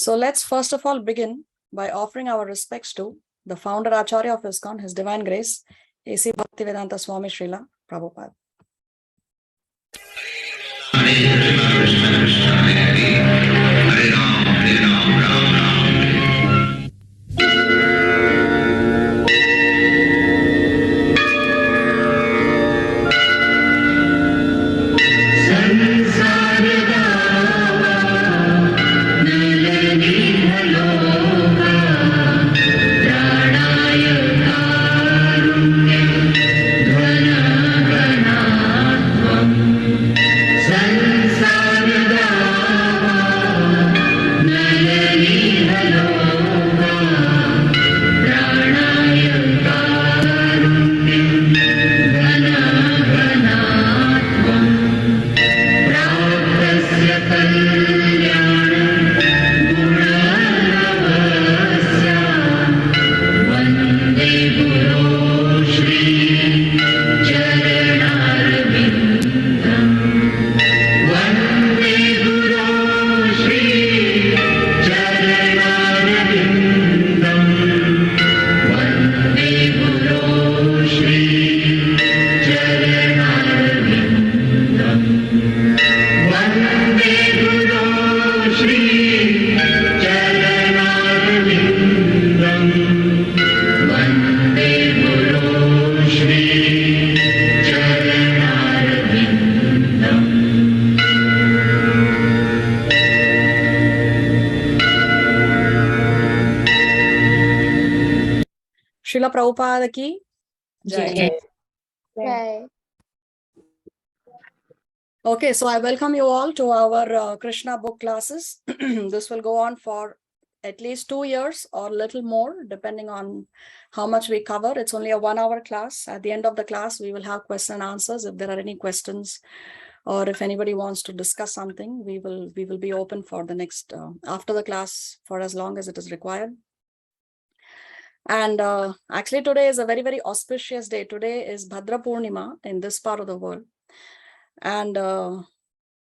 So let's first of all begin by offering our respects to the founder Acharya of ISKCON, His Divine Grace, A.C. Bhaktivedanta Swami Srila Prabhupada. Hare Krishna, Krishna Krishna, Hare Ram, Ram Ram. Srila Prabhupada ki Jai. Jai. Okay, so I welcome you all to our Krishna book classes. This will go on for at least 2 years or little more, depending on how much we cover. It's only a 1-hour class. At the end of the class, we will have question and answers. If there are any questions or if anybody wants to discuss something, we will be open for the next, after the class, for as long as it is required. And actually today is a very, very auspicious day. Today is Bhadra Purnima in this part of the world. And the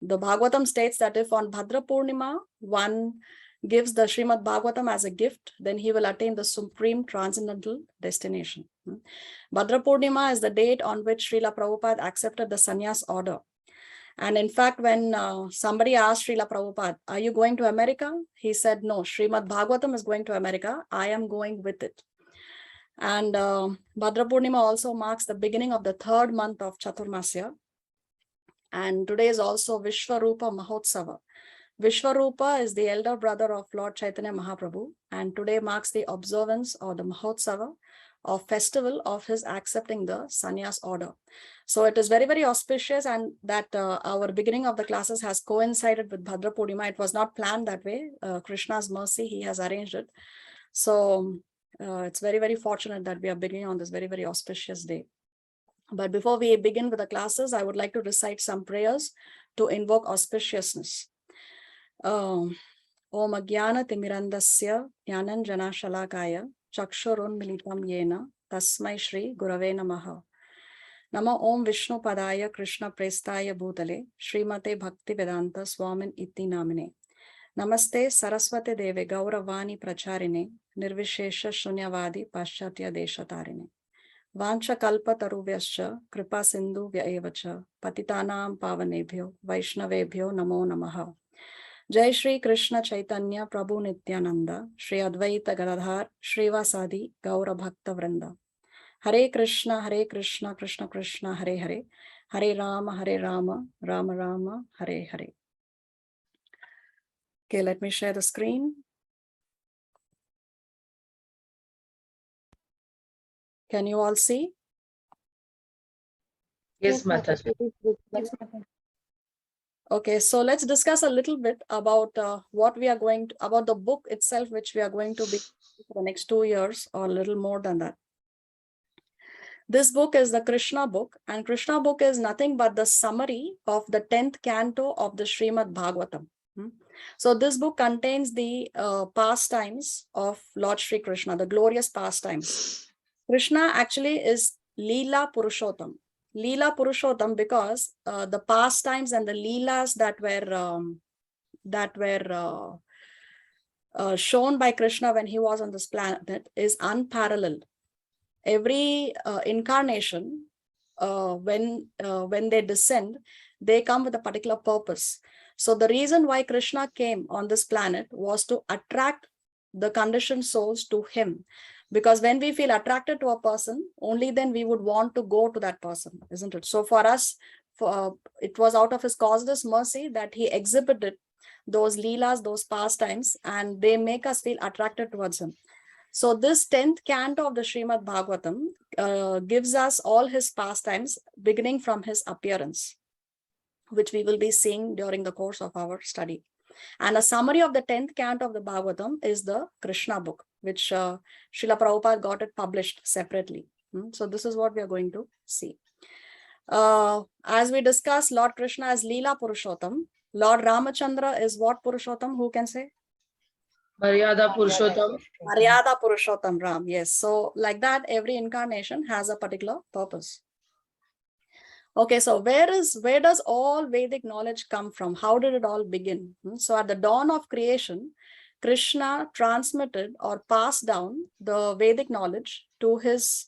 Bhagavatam states that if on Bhadra Purnima, one gives the Srimad Bhagavatam as a gift, then he will attain the supreme transcendental destination. Bhadra Purnima is the date on which Srila Prabhupada accepted the sannyas order. And in fact, when somebody asked Srila Prabhupada, are you going to America? He said, no, Srimad Bhagavatam is going to America. I am going with it. And Bhadra Purnima also marks the beginning of the 3rd month of Chaturmasya. And today is also Vishwarupa Mahotsava. Vishwarupa is the elder brother of Lord Chaitanya Mahaprabhu. And today marks the observance or the Mahotsava of festival of his accepting the sannyas order. So it is very, very auspicious, and that our beginning of the classes has coincided with Bhadra Purnima. It was not planned that way. Krishna's mercy, he has arranged it. So it's very, very fortunate that we are beginning on this very, very auspicious day. But before we begin with the classes, I would like to recite some prayers to invoke auspiciousness. Om Agyana Timirandasya Jnanan Jana Shalakaya Chakshurun Militam Yena Tasmai Shri Gurave Namaha. Nama Om Vishnu Padaya Krishna Prestaya Bhutale Srimate Bhakti Vedanta Swamin Iti Namine. Namaste Saraswate Deve Gauravani Pracharine Nirvishesha Shunyavadi Paschatya Deshatarine. Vancha Kalpa Taruvyascha Kripa Sindhu Vyaevacha Patitanam Pavanebhyo Vaishnavebhyo Namo Namaha. Jai Shri Krishna Chaitanya Prabhu Nityananda Shri Advaita Gadadhar Shrivasadi Gaura Bhakta Vrinda. Hare Krishna, Krishna Krishna, Hare Hare, Hare Rama, Rama Rama, Hare Hare. Okay, let me share the screen. Can you all see? Yes, Mataji. Okay, so let's discuss a little bit about what we are going to, about the book itself, which we are going to be for the next 2 years or a little more than that. This book is the Krishna book, and Krishna book is nothing but the summary of the 10th canto of the Srimad Bhagavatam. So this book contains the pastimes of Lord Shri Krishna, the glorious pastimes. Krishna actually is Leela Purushottam. Leela Purushottam because the pastimes and the Leelas that were shown by Krishna when he was on this planet is unparalleled. Every incarnation, when they descend, they come with a particular purpose. So the reason why Krishna came on this planet was to attract the conditioned souls to him. Because when we feel attracted to a person, only then we would want to go to that person, isn't it? So for us, it was out of his causeless mercy that he exhibited those leelas, those pastimes, and they make us feel attracted towards him. So this 10th canto of the Srimad Bhagavatam gives us all his pastimes, beginning from his appearance, which we will be seeing during the course of our study. And a summary of the 10th canto of the Bhagavatam is the Krishna book, which Srila Prabhupada got it published separately. So this is what we are going to see. As we discussed, Lord Krishna is Leela Purushottam. Lord Ramachandra is what Purushottam? Who can say? Maryada Purushottam. Maryada Purushottam Ram. Yes. So like that, every incarnation has a particular purpose. Okay, so where does all Vedic knowledge come from? How did it all begin? So at the dawn of creation, Krishna transmitted or passed down the Vedic knowledge to his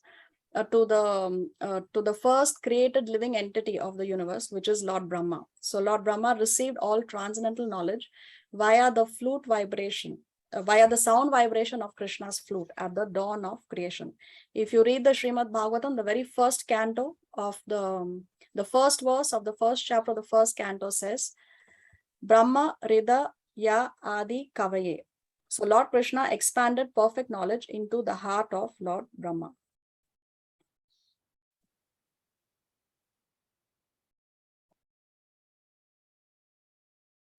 to the first created living entity of the universe, which is Lord Brahma. So Lord Brahma received all transcendental knowledge via the flute vibration, via the sound vibration of Krishna's flute at the dawn of creation. If you read the Srimad Bhagavatam, the very first canto of the first verse of the first chapter of the first canto says, Brahma Rida Ya Adi Kavaye. So Lord Krishna expanded perfect knowledge into the heart of Lord Brahma.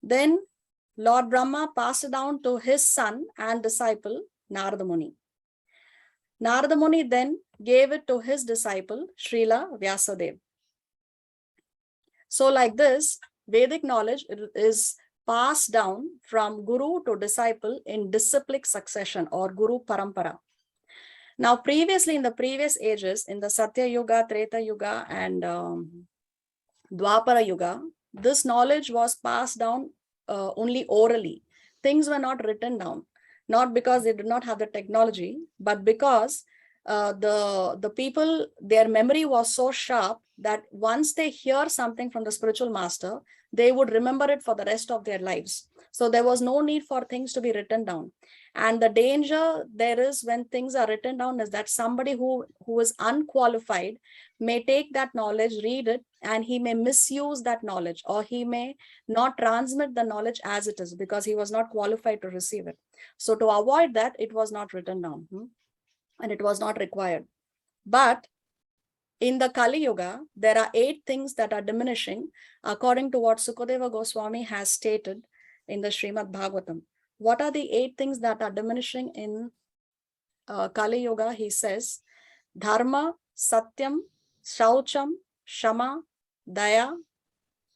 Then Lord Brahma passed it down to his son and disciple, Narada Muni. Narada Muni then gave it to his disciple, Srila Vyasadeva. So like this, Vedic knowledge is passed down from guru to disciple in disciplic succession or guru parampara. Now, previously in the previous ages, in the Satya Yuga, Treta Yuga, and Dwapara Yuga, this knowledge was passed down only orally. Things were not written down, not because they did not have the technology, but because the people, their memory was so sharp that once they hear something from the spiritual master, they would remember it for the rest of their lives. So there was no need for things to be written down. And the danger there is when things are written down is that somebody who is unqualified may take that knowledge, read it, and he may misuse that knowledge, or he may not transmit the knowledge as it is because he was not qualified to receive it. So to avoid that, it was not written down and it was not required. But in the Kali Yuga, there are 8 things that are diminishing according to what Sukadeva Goswami has stated in the Srimad Bhagavatam. What are the 8 things that are diminishing in Kali Yuga? He says, Dharma, Satyam, Shaucham, Shama, Daya,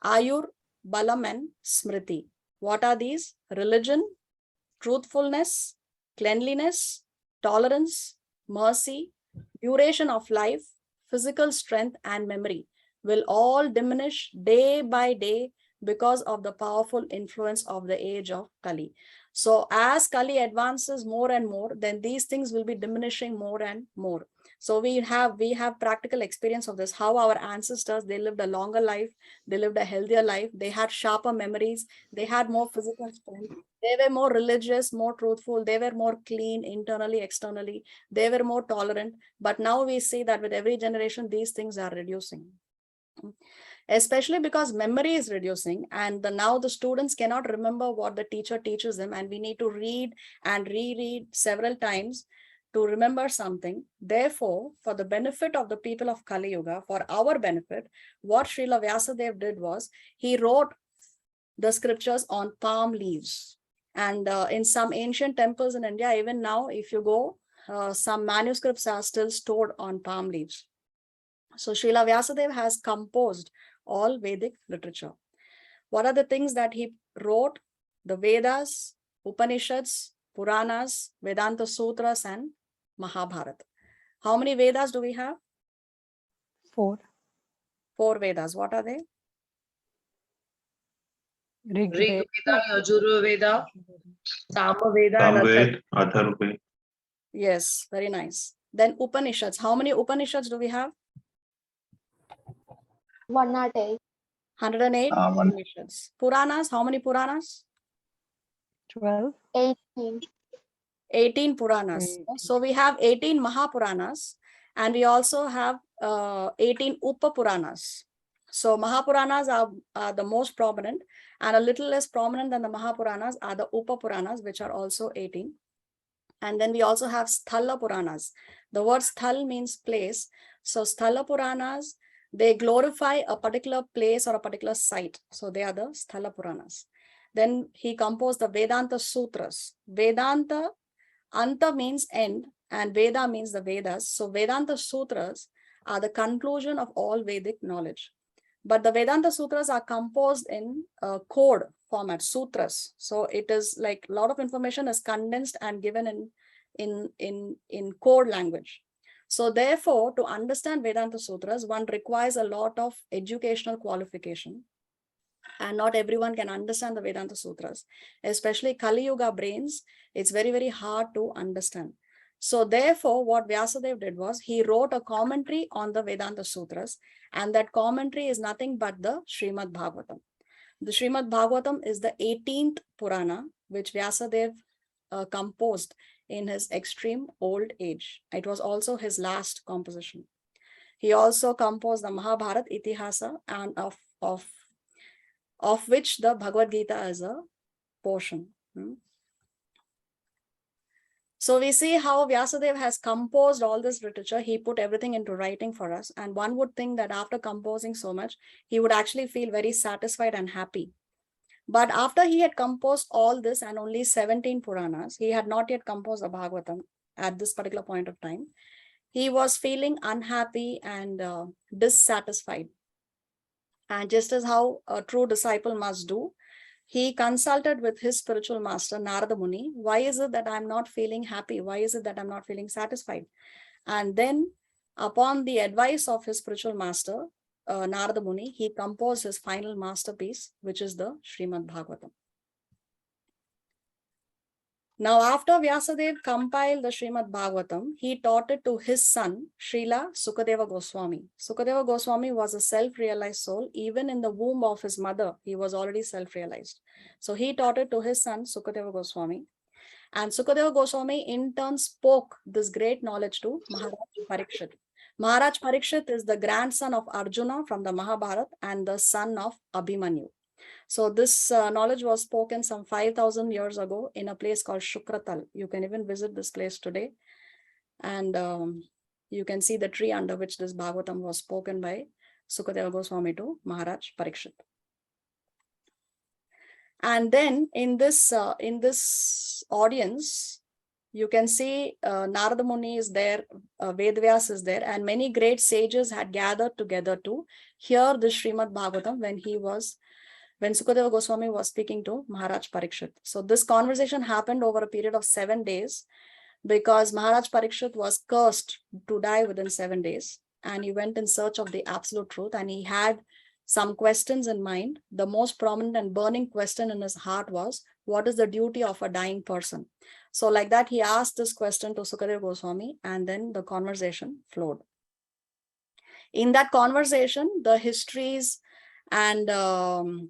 Ayur, Balam, and Smriti. What are these? Religion, truthfulness, cleanliness, tolerance, mercy, duration of life, physical strength, and memory will all diminish day by day because of the powerful influence of the age of Kali. So as Kali advances more and more, then these things will be diminishing more and more. So we have practical experience of this, how our ancestors, they lived a longer life, they lived a healthier life, they had sharper memories, they had more physical strength, they were more religious, more truthful, they were more clean internally, externally, they were more tolerant. But now we see that with every generation, these things are reducing. Especially because memory is reducing, and now the students cannot remember what the teacher teaches them, and we need to read and reread several times to remember something. Therefore, for the benefit of the people of Kali Yuga, for our benefit, what Srila Vyasadeva did was, he wrote the scriptures on palm leaves. And in some ancient temples in India, even now, if you go, some manuscripts are still stored on palm leaves. So Srila Vyasadeva has composed all Vedic literature. What are the things that he wrote? The Vedas, Upanishads, Puranas, Vedanta Sutras, and Mahabharata. How many Vedas do we have? 4. 4 Vedas. What are they? Rig Veda, Yajur Veda, Sama Veda, and Samved, Atharvaved. Yes, very nice. Then Upanishads. How many Upanishads do we have? 108. 108 One. Upanishads. Puranas, how many Puranas? 12. 18. 18 Puranas. So we have 18 Mahapuranas, and we also have 18 Upapuranas. So Mahapuranas are the most prominent, and a little less prominent than the Mahapuranas are the Upapuranas, which are also 18. And then we also have Sthala Puranas. The word Sthal means place. So Sthala Puranas, they glorify a particular place or a particular site. So they are the Sthala Puranas. Then he composed the Vedanta Sutras. Vedanta, Anta means end, and Veda means the Vedas. So Vedanta Sutras are the conclusion of all Vedic knowledge. But the Vedanta Sutras are composed in code format, sutras. So it is like a lot of information is condensed and given in code language. So therefore, to understand Vedanta Sutras, one requires a lot of educational qualification. And not everyone can understand the Vedanta Sutras, especially Kali Yuga brains. It's very, very hard to understand. So therefore, what Vyasadeva did was he wrote a commentary on the Vedanta Sutras, and that commentary is nothing but the Srimad Bhagavatam. The Srimad Bhagavatam is the 18th Purana, which Vyasadeva composed in his extreme old age. It was also his last composition. He also composed the Mahabharata Itihasa, and of which the Bhagavad-Gita is a portion. So we see how Vyasadeva has composed all this literature. He put everything into writing for us. And one would think that after composing so much, he would actually feel very satisfied and happy. But after he had composed all this and only 17 Puranas, he had not yet composed a Bhagavatam at this particular point of time. He was feeling unhappy and dissatisfied. And just as how a true disciple must do, he consulted with his spiritual master, Narada Muni. Why is it that I'm not feeling happy? Why is it that I'm not feeling satisfied? And then upon the advice of his spiritual master, Narada Muni, he composed his final masterpiece, which is the Srimad Bhagavatam. Now, after Vyasadeva compiled the Srimad Bhagavatam, he taught it to his son, Srila Sukadeva Goswami. Sukadeva Goswami was a self-realized soul. Even in the womb of his mother, he was already self-realized. So he taught it to his son, Sukadeva Goswami. And Sukadeva Goswami in turn spoke this great knowledge to Maharaj Parikshit. Maharaj Parikshit is the grandson of Arjuna from the Mahabharata and the son of Abhimanyu. So this knowledge was spoken some 5,000 years ago in a place called Shukratal. You can even visit this place today. And you can see the tree under which this Bhagavatam was spoken by Sukadeva Goswami to Maharaj Parikshit. And then in this audience, you can see Narada Muni is there, Vedvyas is there, and many great sages had gathered together to hear the Srimad Bhagavatam when Sukadeva Goswami was speaking to Maharaj Parikshit. So this conversation happened over a period of 7 days because Maharaj Parikshit was cursed to die within 7 days. And he went in search of the absolute truth, and he had some questions in mind. The most prominent and burning question in his heart was, what is the duty of a dying person? So like that, he asked this question to Sukadeva Goswami, and then the conversation flowed. In that conversation, the histories and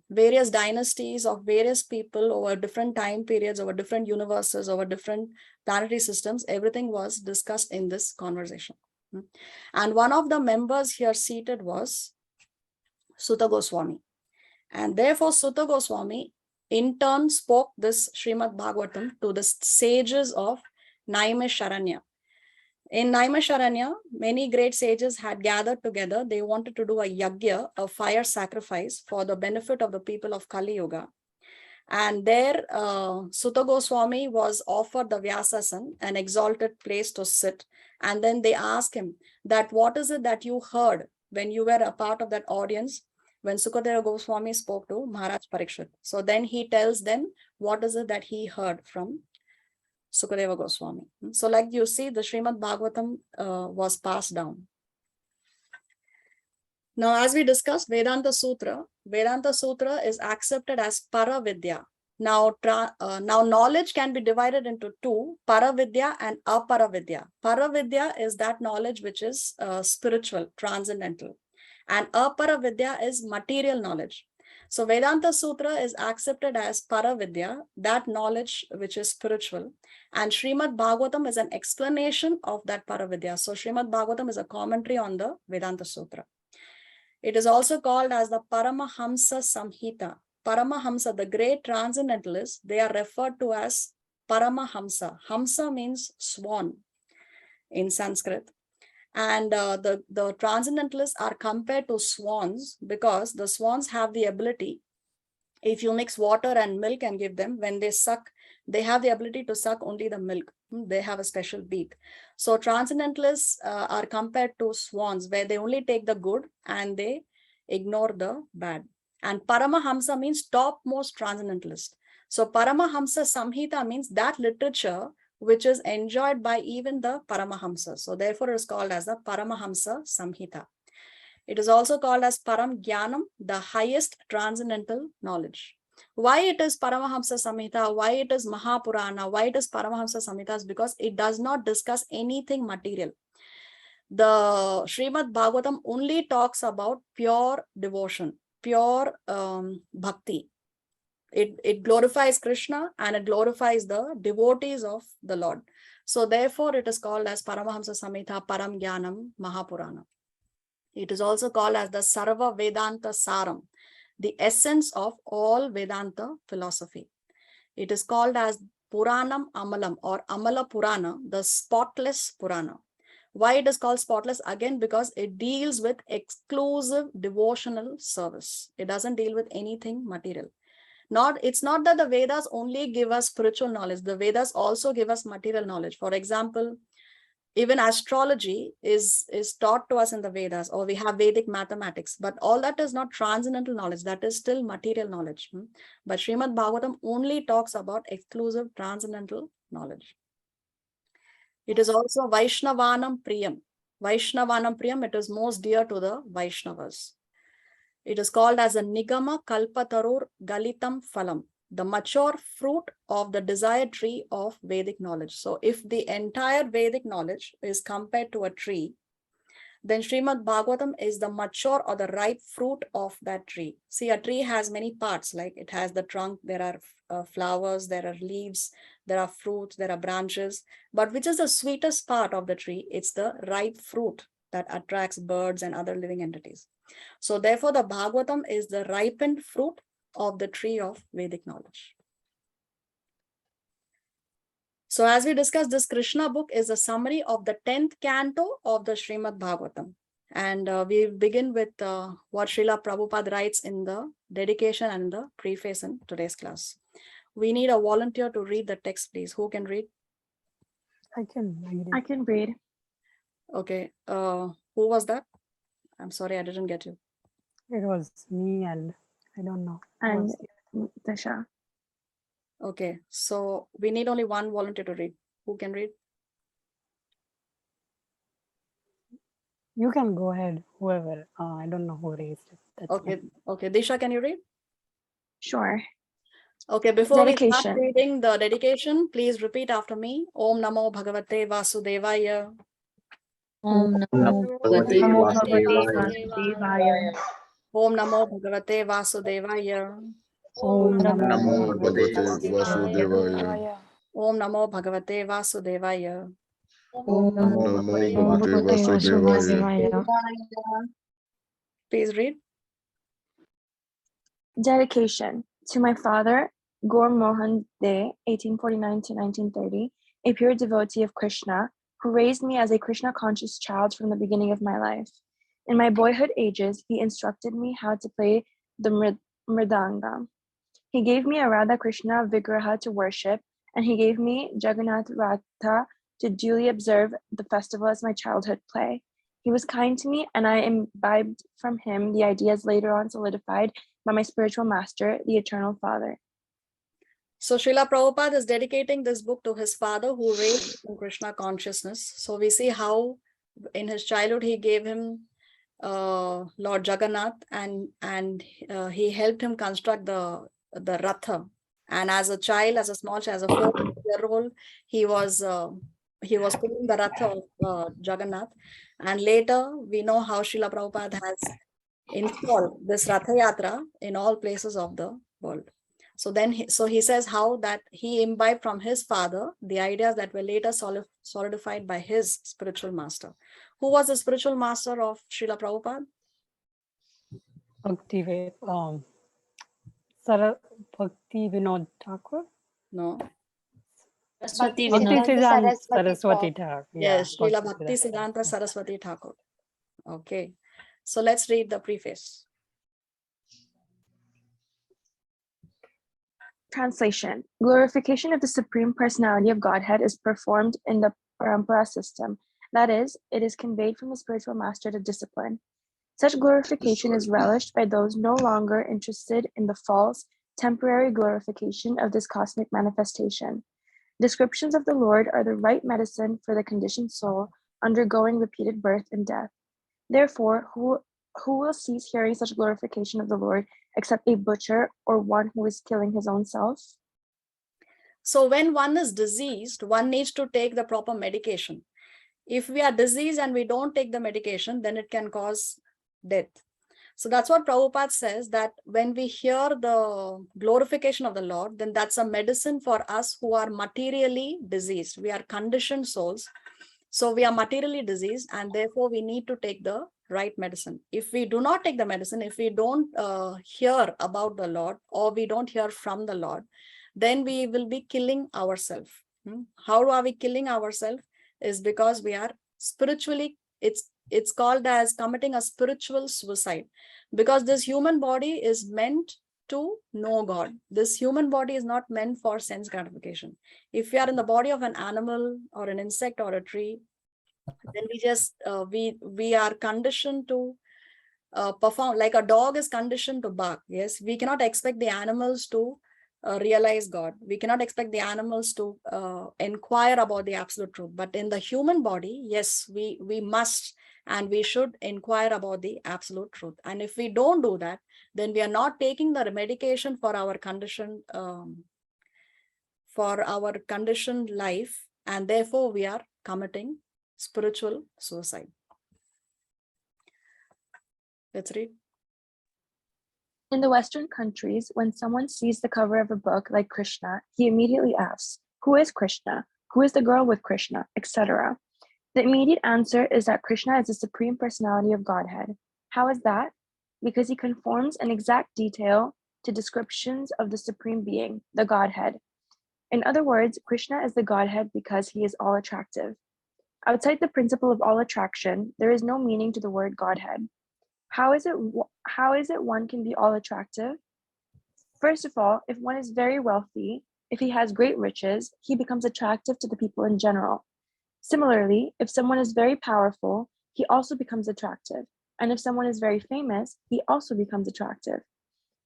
various dynasties of various people over different time periods, over different universes, over different planetary systems, everything was discussed in this conversation. And one of the members here seated was Sutta Goswami. And therefore, Sutta Goswami in turn spoke this Srimad Bhagavatam to the sages of Naimisharanya. In Naimisharanya, many great sages had gathered together. They wanted to do a yagya, a fire sacrifice for the benefit of the people of Kali Yuga. And there, Sutta Goswami was offered the Vyasasan, an exalted place to sit. And then they asked him that, what is it that you heard when you were a part of that audience when Sukadeva Goswami spoke to Maharaj Parikshit? So then he tells them what is it that he heard from Sukadeva Goswami. So like you see, the Srimad Bhagavatam was passed down. Now, as we discussed, Vedanta Sutra Vedanta Sutra is accepted as Paravidya. Now, now knowledge can be divided into two, Paravidya and Aparavidya. Paravidya is that knowledge which is spiritual, transcendental. And Aparavidya is material knowledge. So Vedanta Sutra is accepted as Paravidya, that knowledge which is spiritual. And Srimad Bhagavatam is an explanation of that Paravidya. So Srimad Bhagavatam is a commentary on the Vedanta Sutra. It is also called as the Paramahamsa Samhita. Paramahamsa, the great transcendentalists, they are referred to as Paramahamsa. Hamsa means swan in Sanskrit. And the transcendentalists are compared to swans because the swans have the ability, if you mix water and milk and give them, when they suck, they have the ability to suck only the milk. They have a special beak. So transcendentalists are compared to swans, where they only take the good and they ignore the bad. And Paramahamsa means topmost transcendentalist. So Paramahamsa Samhita means that literature which is enjoyed by even the Paramahamsa. So therefore it is called as the Paramahamsa Samhita. It is also called as Param Jnanam, the highest transcendental knowledge. Why it is Paramahamsa Samhita, why it is Mahapurana, why it is Paramahamsa Samhita is because it does not discuss anything material. The Srimad Bhagavatam only talks about pure devotion, pure bhakti. It glorifies Krishna and it glorifies the devotees of the Lord. So therefore it is called as Paramahamsa Samhita, Param Jnanam, Mahapurana. It is also called as the Sarva Vedanta Saram, the essence of all Vedanta philosophy. It is called as Puranam Amalam or Amala Purana, the spotless Purana. Why it is called spotless? Again, because it deals with exclusive devotional service. It doesn't deal with anything material. It's not that the Vedas only give us spiritual knowledge. The Vedas also give us material knowledge. For example, even astrology is taught to us in the Vedas, or we have Vedic mathematics, but all that is not transcendental knowledge. That is still material knowledge. But Srimad Bhagavatam only talks about exclusive transcendental knowledge. It is also Vaishnavanam Priyam. Vaishnavanam Priyam, it is most dear to the Vaishnavas. It is called as a Nigama Kalpatarur Galitam Phalam, the mature fruit of the desired tree of Vedic knowledge. So if the entire Vedic knowledge is compared to a tree, then Srimad Bhagavatam is the mature or the ripe fruit of that tree. See, a tree has many parts, like it has the trunk, there are flowers, there are leaves, there are fruits, there are branches. But which is the sweetest part of the tree? It's the ripe fruit that attracts birds and other living entities. So therefore, the Bhagavatam is the ripened fruit of the tree of Vedic knowledge. So as we discussed, this Krishna book is a summary of the 10th canto of the Srimad Bhagavatam. And we begin with what Srila Prabhupada writes in the dedication and the preface in today's class. We need a volunteer to read the text, please. Who can read? I can read it. I can read. Okay. Who was that? I'm sorry, I didn't get you. It was me and I don't know. And Was- Disha. Okay, so we need only one volunteer to read. Who can read? You can go ahead, whoever. I don't know who raised it. That's Okay, fine. okay. Disha, can you read? Sure. Okay, before we start Dedication. reading the dedication, please repeat after me. Om Namo Bhagavate Vasudevaya. Om Namo Bhagavate Namo Vasudevaya. Bhagavate Vasudevaya. Om Namo Bhagavate Vasudevaya. Om Namo Namo Bhagavate Bhagavate Vasudevaya. Om Namo Bhagavate Vasudevaya. Om Namo Bhagavate Vasudevaya. Please read. Dedication to my father, Gaur Mohan De, 1849 to 1930, a pure devotee of Krishna, who raised me as a Krishna conscious child from the beginning of my life. In my boyhood ages, he instructed me how to play the mridanga. He gave me a Radha Krishna Vigraha to worship, and he gave me Jagannath Ratha to duly observe the festival as my childhood play. He was kind to me, and I imbibed from him the ideas later on solidified by my spiritual master, the Eternal Father. So Srila Prabhupada is dedicating this book to his father who raised him in Krishna consciousness. So we see how in his childhood he gave him Lord Jagannath, and he helped him construct the Ratha. And as a child, as a small child, as a 4-year-old, he was pulling the Ratha of Jagannath. And later, we know how Srila Prabhupada has installed this Ratha Yatra in all places of the world. So then, he says how that he imbibed from his father the ideas that were later solidified by his spiritual master. Who was the spiritual master of Srila Prabhupada? Bhakti Vinod Thakur. No. Saraswati Bhakti Vinod. Siddhanta Saraswati Thakur. Yes, Yeah, Srila Bhakti Siddhanta Saraswati Thakur. Okay. So let's read the preface. Translation. Glorification of the Supreme Personality of Godhead is performed in the Parampara system. That is, it is conveyed from the spiritual master to discipline. Such glorification is relished by those no longer interested in the false, temporary glorification of this cosmic manifestation. Descriptions of the Lord are the right medicine for the conditioned soul undergoing repeated birth and death. Therefore, who will cease hearing such glorification of the Lord except a butcher or one who is killing his own self? So when one is diseased, one needs to take the proper medication. If we are diseased and we don't take the medication, then it can cause death. So that's what Prabhupada says, that when we hear the glorification of the Lord, then that's a medicine for us who are materially diseased. We are conditioned souls. So we are materially diseased, and therefore we need to take the right medicine. If we do not take the medicine, if we don't hear about the Lord, or we don't hear from the Lord, then we will be killing ourselves. How are we killing ourselves? Is because we are spiritually, it's called as committing a spiritual suicide, because this human body is meant to know God. This human body is not meant for sense gratification. If we are in the body of an animal or an insect or a tree, then we just we are conditioned to perform, like a dog is conditioned to bark. Yes, we cannot expect the animals to realize God. We cannot expect the animals to inquire about the absolute truth. But in the human body, yes, we must and we should inquire about the absolute truth. And if we don't do that, then we are not taking the medication for our conditioned life, and therefore we are committing spiritual suicide. Let's read. In the Western countries, when someone sees the cover of a book like Krishna, he immediately asks, "Who is Krishna? Who is the girl with Krishna?" etc. The immediate answer is that Krishna is the Supreme Personality of Godhead. How is that? Because he conforms in exact detail to descriptions of the Supreme Being, the Godhead. In other words, Krishna is the Godhead because he is all attractive. Outside the principle of all attraction, there is no meaning to the word Godhead. How is it one can be all attractive? First of all, if one is very wealthy, if he has great riches, he becomes attractive to the people in general. Similarly, if someone is very powerful, he also becomes attractive. And if someone is very famous, he also becomes attractive.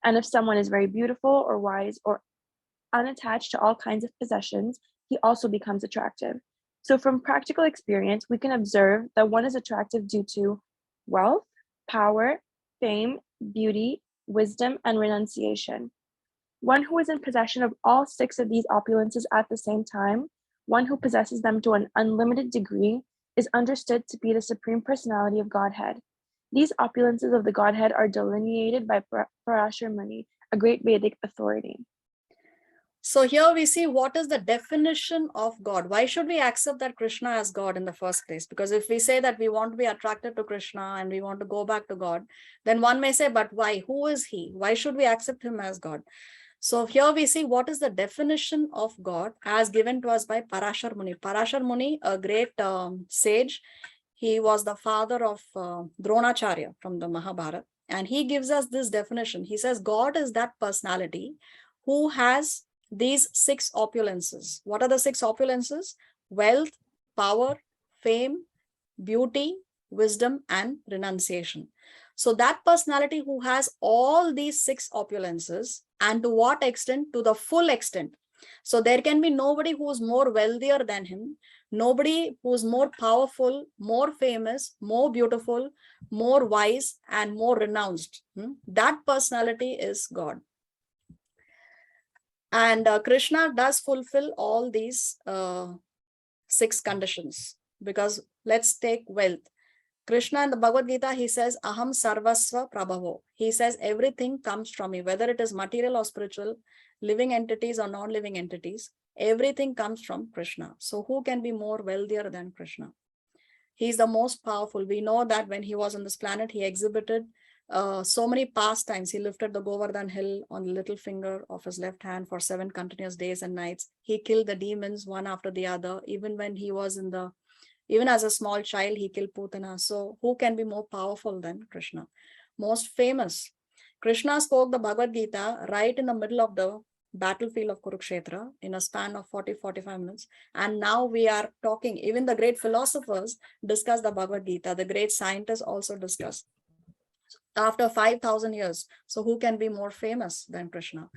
And if someone is very beautiful or wise or unattached to all kinds of possessions, he also becomes attractive. So from practical experience, we can observe that one is attractive due to wealth, power, fame, beauty, wisdom, and renunciation. One who is in possession of all 6 of these opulences at the same time, one who possesses them to an unlimited degree, is understood to be the Supreme Personality of Godhead. These opulences of the Godhead are delineated by Parashar Muni, a great Vedic authority. So here we see what is the definition of God. Why should we accept that Krishna as God in the first place? Because if we say that we want to be attracted to Krishna and we want to go back to God, then one may say, but why? Who is he? Why should we accept him as God? So here we see what is the definition of God as given to us by Parashar Muni. Parashar Muni, a great sage, he was the father of Dronacharya from the Mahabharata. And he gives us this definition. He says, God is that personality who has these 6 opulences. What are the 6 opulences? Wealth, power, fame, beauty, wisdom, and renunciation. So that personality who has all these 6 opulences, and to what extent? To the full extent. So there can be nobody who's more wealthier than him, nobody who's more powerful, more famous, more beautiful, more wise, and more renounced. That personality is God. And Krishna does fulfill all these 6 conditions, because let's take wealth. Krishna in the Bhagavad-Gita, he says, Aham Sarvasva Prabhavo. He says everything comes from me, whether it is material or spiritual, living entities or non-living entities, everything comes from Krishna. So who can be more wealthier than Krishna? He's the most powerful. We know that when he was on this planet, he exhibited so many pastimes. He lifted the Govardhan hill on the little finger of his left hand for 7 continuous days and nights. He killed the demons one after the other. Even when he was even as a small child, he killed Putana. So who can be more powerful than Krishna? Most famous. Krishna spoke the Bhagavad-Gita right in the middle of the battlefield of Kurukshetra in a span of 40-45 minutes. And now we are talking, even the great philosophers discuss the Bhagavad-Gita. The great scientists also discuss. After 5,000 years. So who can be more famous than Krishna?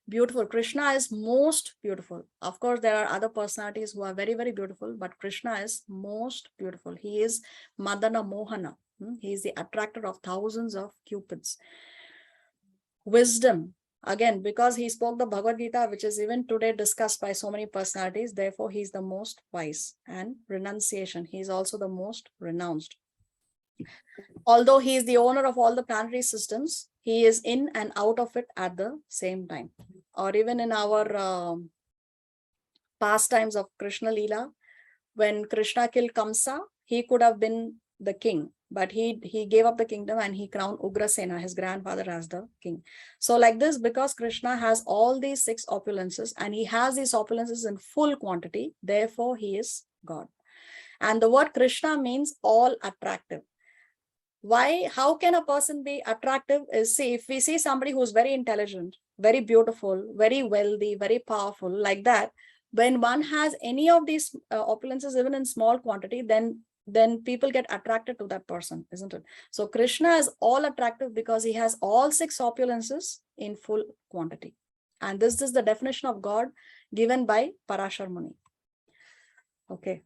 Beautiful. Krishna is most beautiful. Of course, there are other personalities who are very, very beautiful, but Krishna is most beautiful. He is Madana Mohana. He is the attractor of thousands of cupids. Wisdom. Again, because he spoke the Bhagavad Gita, which is even today discussed by so many personalities, therefore he is the most wise. And renunciation. He is also the most renounced. Although he is the owner of all the planetary systems, he is in and out of it at the same time. Or even in our pastimes of Krishna Leela, when Krishna killed Kamsa, he could have been the king, but he gave up the kingdom and he crowned Ugrasena, his grandfather, as the king. So like this, because Krishna has all these 6 opulences and he has these opulences in full quantity, therefore he is God. And the word Krishna means all attractive. Why? How can a person be attractive? Is, see, if we see somebody who's very intelligent, very beautiful, very wealthy, very powerful, like that, when one has any of these opulences, even in small quantity, then people get attracted to that person, isn't it? So Krishna is all attractive because he has all 6 opulences in full quantity. And this is the definition of God given by Parashar Muni. Okay.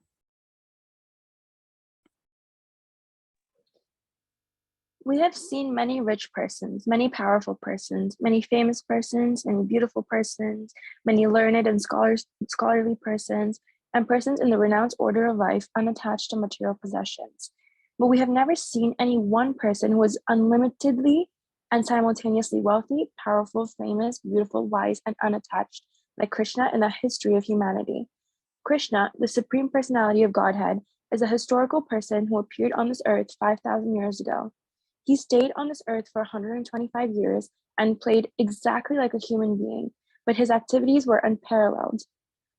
We have seen many rich persons, many powerful persons, many famous persons, many beautiful persons, many learned and scholarly persons, and persons in the renounced order of life unattached to material possessions. But we have never seen any one person who was unlimitedly and simultaneously wealthy, powerful, famous, beautiful, wise, and unattached like Krishna in the history of humanity. Krishna, the Supreme Personality of Godhead, is a historical person who appeared on this earth 5,000 years ago. He stayed on this earth for 125 years and played exactly like a human being, but his activities were unparalleled.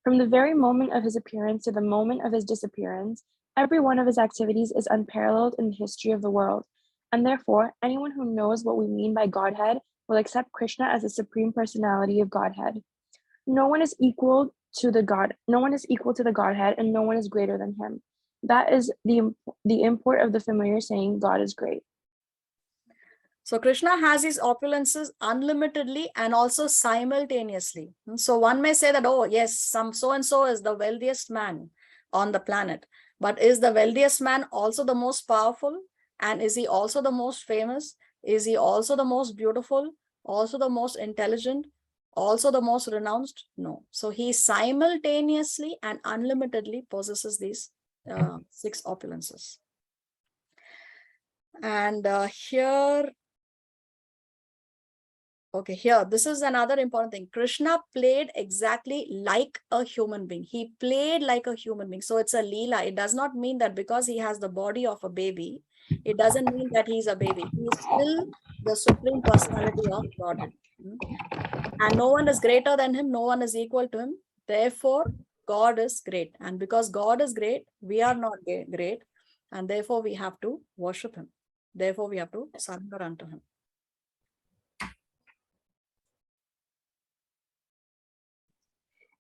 From the very moment of his appearance to the moment of his disappearance, every one of his activities is unparalleled in the history of the world, and therefore anyone who knows what we mean by Godhead will accept Krishna as the Supreme Personality of Godhead. No one is equal to the Godhead, and no one is greater than him. That is the import of the familiar saying, God is great. So Krishna has his opulences unlimitedly and also simultaneously. So one may say that, oh yes, some so-and-so is the wealthiest man on the planet. But is the wealthiest man also the most powerful? And is he also the most famous? Is he also the most beautiful? Also the most intelligent? Also the most renounced? No. So he simultaneously and unlimitedly possesses these 6 opulences. And here, this is another important thing. Krishna played exactly like a human being. He played like a human being. So it's a Leela. It does not mean that because he has the body of a baby, it doesn't mean that he's a baby. He is still the Supreme Personality of Godhead. And no one is greater than him. No one is equal to him. Therefore, God is great. And because God is great, we are not great. And therefore, we have to worship him. Therefore, we have to surrender unto him.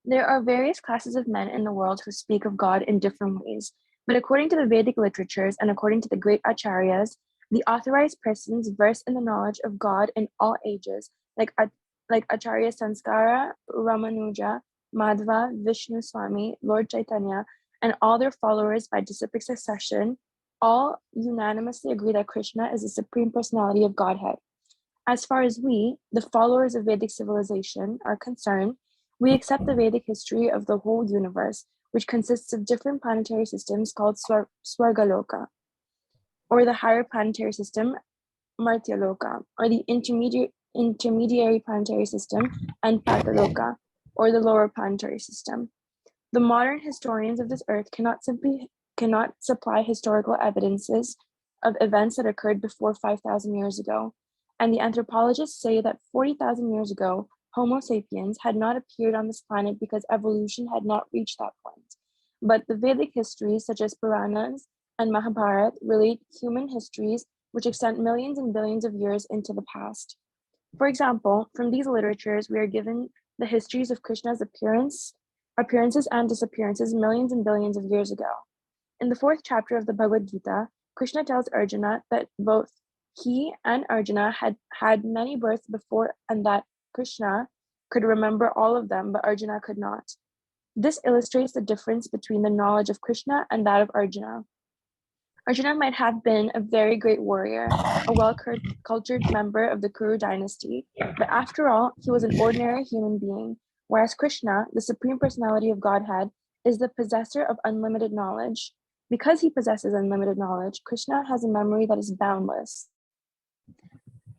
There are various classes of men in the world who speak of God in different ways, but according to the Vedic literatures and according to the great acharyas, the authorized persons versed in the knowledge of God in all ages, like Acharya Sanskara, Ramanuja, Madhva, Vishnu Swami, Lord Chaitanya, and all their followers by disciplic succession, all unanimously agree that Krishna is the Supreme Personality of Godhead. As far as we, the followers of Vedic civilization, are concerned, we accept the Vedic history of the whole universe, which consists of different planetary systems called Swargaloka, or the higher planetary system, Martyaloka, or the intermediary planetary system, and Pataloka, or the lower planetary system. The modern historians of this earth cannot supply historical evidences of events that occurred before 5,000 years ago, and the anthropologists say that 40,000 years ago, Homo sapiens had not appeared on this planet because evolution had not reached that point. But the Vedic histories, such as Puranas and Mahabharata, relate human histories which extend millions and billions of years into the past. For example, from these literatures, we are given the histories of Krishna's appearances and disappearances millions and billions of years ago. In the 4th chapter of the Bhagavad-Gita, Krishna tells Arjuna that both he and Arjuna had many births before, and that Krishna could remember all of them, but Arjuna could not. This illustrates the difference between the knowledge of Krishna and that of Arjuna. Arjuna might have been a very great warrior, a well-cultured member of the Kuru dynasty, but after all, he was an ordinary human being, whereas Krishna, the Supreme Personality of Godhead, is the possessor of unlimited knowledge. Because he possesses unlimited knowledge, Krishna has a memory that is boundless.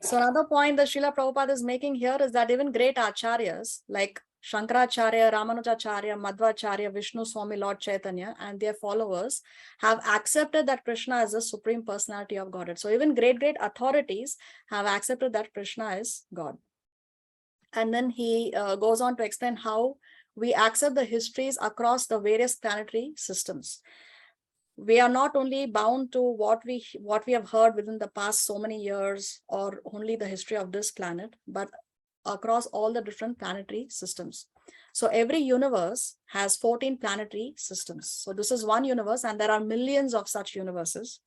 So another point that Srila Prabhupada is making here is that even great acharyas like Shankaracharya, Ramanujacharya, Madhvacharya, Vishnu Swami, Lord Chaitanya, and their followers have accepted that Krishna is the Supreme Personality of Godhead. So even great authorities have accepted that Krishna is God. And then he goes on to explain how we accept the histories across the various planetary systems. We are not only bound to what we have heard within the past so many years or only the history of this planet, but across all the different planetary systems. So every universe has 14 planetary systems. So this is one universe, and there are millions of such universes.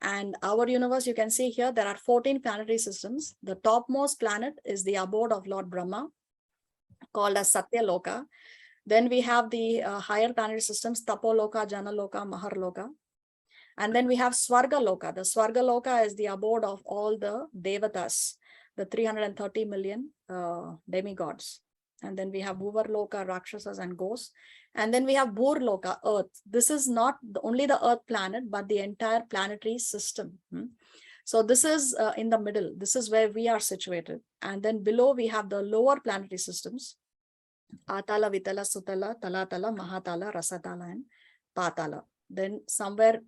And our universe, you can see here, there are 14 planetary systems. The topmost planet is the abode of Lord Brahma, called as Satyaloka. Then we have the higher planetary systems, Tapoloka, Janaloka, Maharloka. And then we have Swargaloka. The Swargaloka is the abode of all the Devatas, the 330 million demigods. And then we have Bhuvarloka, Rakshasas, and ghosts. And then we have Bhurloka, Earth. This is not only the Earth planet, but the entire planetary system. So this is in the middle. This is where we are situated. And then below we have the lower planetary systems, Atala, Vitala, Sutala, Talatala, Mahatala, Rasatala, and Patala. Then somewhere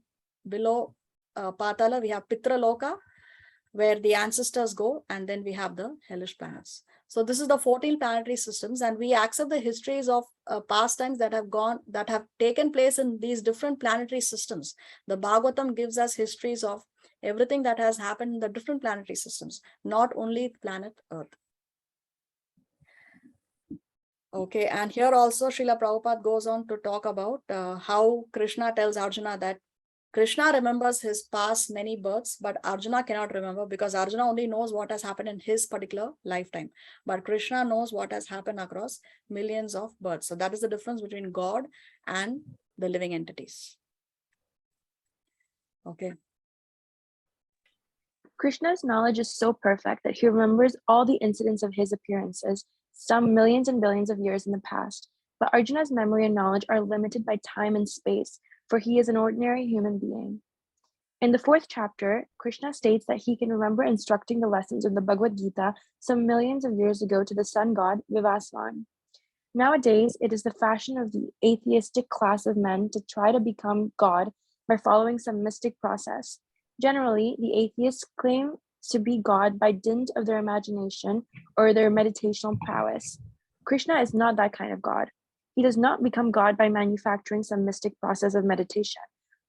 below Patala, we have Pitraloka, where the ancestors go, and then we have the hellish planets. So this is the 14 planetary systems, and we accept the histories of pastimes that have taken place in these different planetary systems. The Bhagavatam gives us histories of everything that has happened in the different planetary systems, not only planet Earth. Okay, and here also Srila Prabhupada goes on to talk about how Krishna tells Arjuna that Krishna remembers his past many births, but Arjuna cannot remember, because Arjuna only knows what has happened in his particular lifetime. But Krishna knows what has happened across millions of births. So that is the difference between God and the living entities. Okay. Krishna's knowledge is so perfect that he remembers all the incidents of his appearances, some millions and billions of years in the past. But Arjuna's memory and knowledge are limited by time and space, for he is an ordinary human being. In the 4th chapter, Krishna states that he can remember instructing the lessons of the Bhagavad-Gita some millions of years ago to the sun god Vivasvan. Nowadays, it is the fashion of the atheistic class of men to try to become God by following some mystic process. Generally, the atheists claim to be God by dint of their imagination or their meditational prowess. Krishna is not that kind of God. He does not become God by manufacturing some mystic process of meditation,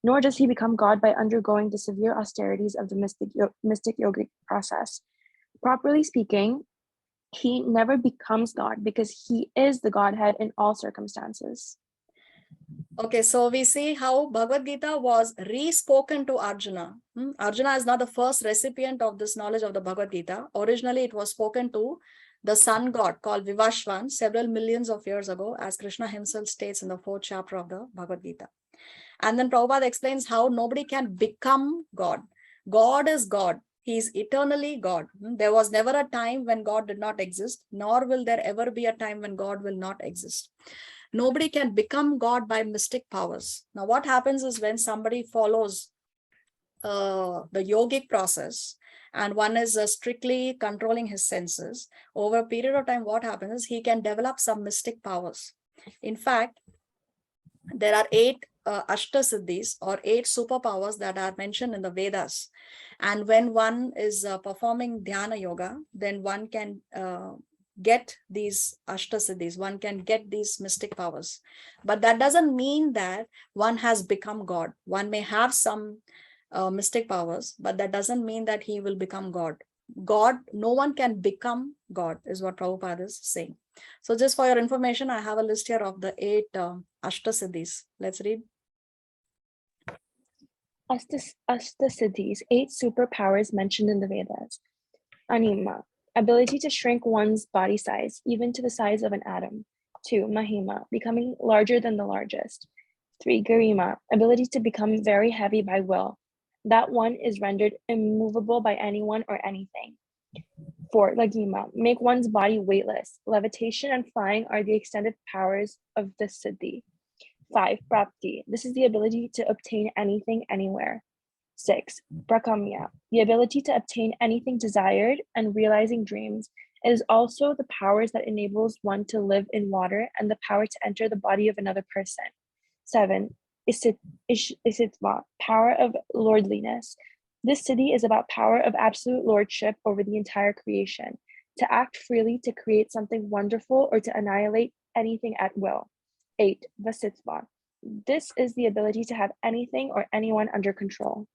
nor does he become God by undergoing the severe austerities of the mystic yogic process. Properly speaking, he never becomes God because he is the Godhead in all circumstances. Okay, so we see how Bhagavad-Gita was re-spoken to Arjuna. Arjuna is not the first recipient of this knowledge of the Bhagavad-Gita. Originally, it was spoken to the sun god called Vivashvan several millions of years ago, as Krishna himself states in the 4th chapter of the Bhagavad-Gita. And then Prabhupada explains how nobody can become God. God is God. He is eternally God. There was never a time when God did not exist, nor will there ever be a time when God will not exist. Nobody can become God by mystic powers. Now, what happens is when somebody follows the yogic process, and one is strictly controlling his senses, over a period of time, what happens is he can develop some mystic powers. In fact, there are 8 Ashtasiddhis or 8 superpowers that are mentioned in the Vedas. And when one is performing Dhyana Yoga, then one can get these Ashtasiddhis, one can get these mystic powers. But that doesn't mean that one has become God. One may have some mystic powers, but that doesn't mean that he will become God. God, no one can become God, is what Prabhupada is saying. So just for your information, I have a list here of the 8 Ashtasiddhis. Let's read. Ashtasiddhis, 8 superpowers mentioned in the Vedas. Anima, ability to shrink one's body size, even to the size of an atom. 2. Mahima, becoming larger than the largest. 3. Garima, ability to become very heavy by will. That one is rendered immovable by anyone or anything. 4. Lagima, make one's body weightless. Levitation and flying are the extended powers of the Siddhi. 5. Prapti, this is the ability to obtain anything anywhere. 6. Prakamya, the ability to obtain anything desired and realizing dreams. It is also the powers that enables one to live in water and the power to enter the body of another person. 7. Isitva, power of lordliness. This siddhi is about power of absolute lordship over the entire creation, to act freely to create something wonderful or to annihilate anything at will. 8. Vasitva, this is the ability to have anything or anyone under control.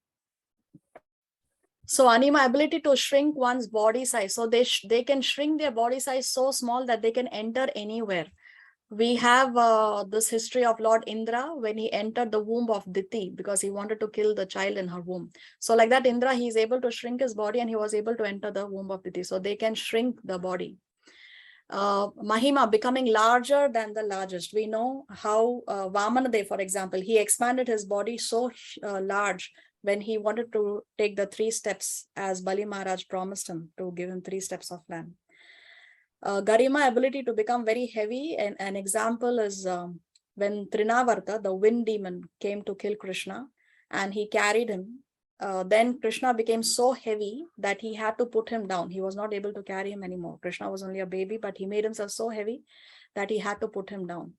So anima, ability to shrink one's body size. So they can shrink their body size so small that they can enter anywhere. We have this history of Lord Indra when he entered the womb of Diti because he wanted to kill the child in her womb. So like that, Indra, he is able to shrink his body and he was able to enter the womb of Diti. So they can shrink the body. Mahima, becoming larger than the largest. We know how Vamanadev, for example, he expanded his body so large when he wanted to take the 3 steps, as Bali Maharaj promised him to give him 3 steps of land. Garima, ability to become very heavy. And an example is when Trinavarta, the wind demon, came to kill Krishna and he carried him. Then Krishna became so heavy that he had to put him down. He was not able to carry him anymore. Krishna was only a baby, but he made himself so heavy that he had to put him down.